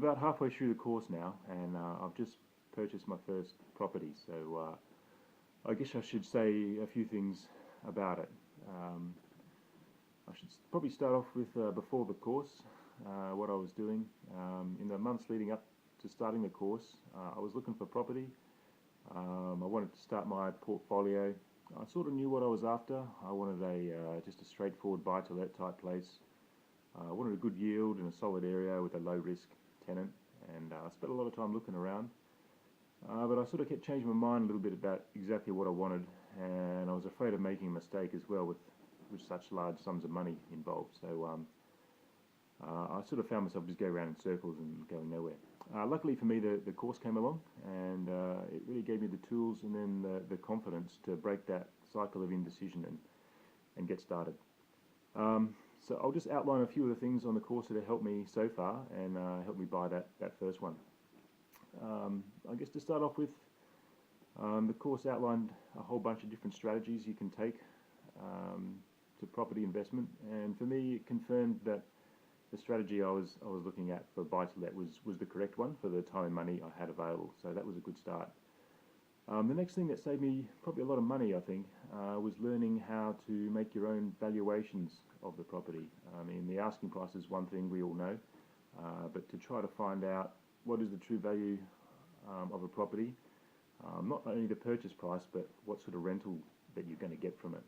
about halfway through the course now, and I've just purchased my first property, so I guess I should say a few things about it. I should probably start off with before the course, what I was doing. In the months leading up to starting the course, I was looking for property. I wanted to start my portfolio. I sort of knew what I was after. I wanted just a straightforward buy-to-let type place. I wanted a good yield in a solid area with a low-risk tenant, and I spent a lot of time looking around. But I sort of kept changing my mind a little bit about exactly what I wanted, and I was afraid of making a mistake as well with such large sums of money involved. So I sort of found myself just going around in circles and going nowhere. Luckily for me, the course came along, and it really gave me the tools and then the confidence to break that cycle of indecision and get started. So I'll just outline a few of the things on the course that have helped me so far and helped me buy that first one. I guess to start off with, the course outlined a whole bunch of different strategies you can take to property investment, and for me it confirmed that the strategy I was looking at for buy-to-let was the correct one for the time and money I had available, so that was a good start. The next thing that saved me probably a lot of money, I think, was learning how to make your own valuations of the property. I mean, the asking price is one thing we all know, but to try to find out what is the true value of a property, not only the purchase price, but what sort of rental that you're going to get from it.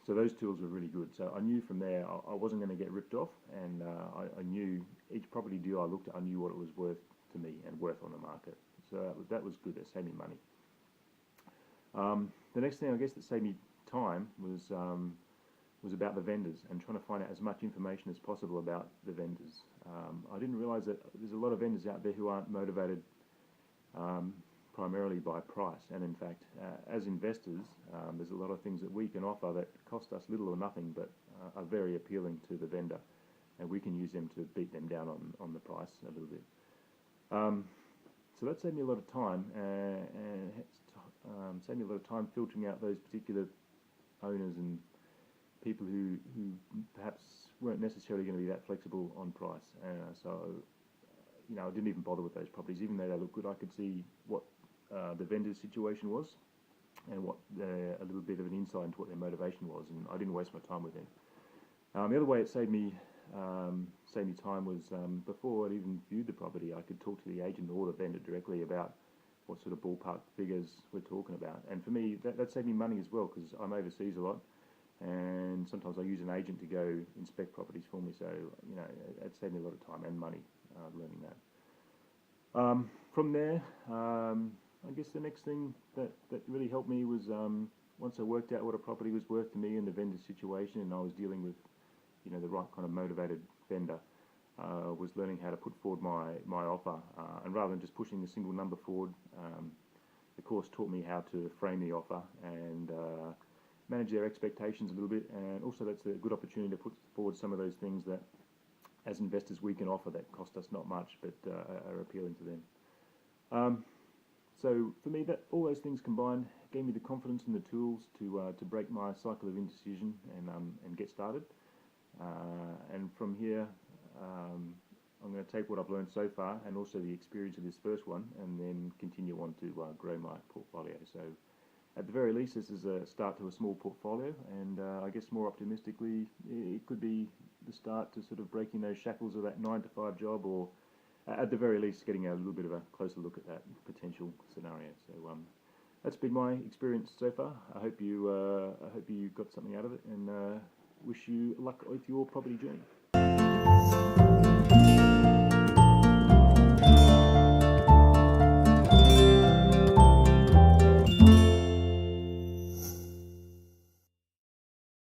So those tools were really good. So I knew from there I wasn't going to get ripped off, and I knew each property deal I looked at, I knew what it was worth to me and worth on the market. So that was good. That saved me money. The next thing I guess that saved me time was about the vendors and trying to find out as much information as possible about the vendors. I didn't realise that there's a lot of vendors out there who aren't motivated primarily by price, and in fact, as investors, there's a lot of things that we can offer that cost us little or nothing, but are very appealing to the vendor, and we can use them to beat them down on the price a little bit. So that saved me a lot of time, and saved me a lot of time filtering out those particular owners and people who perhaps weren't necessarily going to be that flexible on price. So I didn't even bother with those properties, even though they looked good. I could see what the vendor's situation was and what a little bit of an insight into what their motivation was, and I didn't waste my time with them. The other way it saved me time was before I'd even viewed the property, I could talk to the agent or the vendor directly about what sort of ballpark figures we're talking about. And for me, that saved me money as well, because I'm overseas a lot, and sometimes I use an agent to go inspect properties for me. So it saved me a lot of time and money learning that. From there, I guess the next thing that really helped me was once I worked out what a property was worth to me and the vendor's situation, and I was dealing with the right kind of motivated vendor, was learning how to put forward my offer, and rather than just pushing a single number forward, the course taught me how to frame the offer and manage their expectations a little bit, and also that's a good opportunity to put forward some of those things that as investors we can offer that cost us not much but are appealing to them. So for me, that all those things combined gave me the confidence and the tools to break my cycle of indecision and get started. And from here, I'm going to take what I've learned so far and also the experience of this first one, and then continue on to grow my portfolio. So at the very least, this is a start to a small portfolio, and I guess more optimistically, it could be the start to sort of breaking those shackles of that 9-to-5 job, or at the very least getting a little bit of a closer look at that potential scenario. So that's been my experience so far. I hope you got something out of it, and wish you luck with your property journey.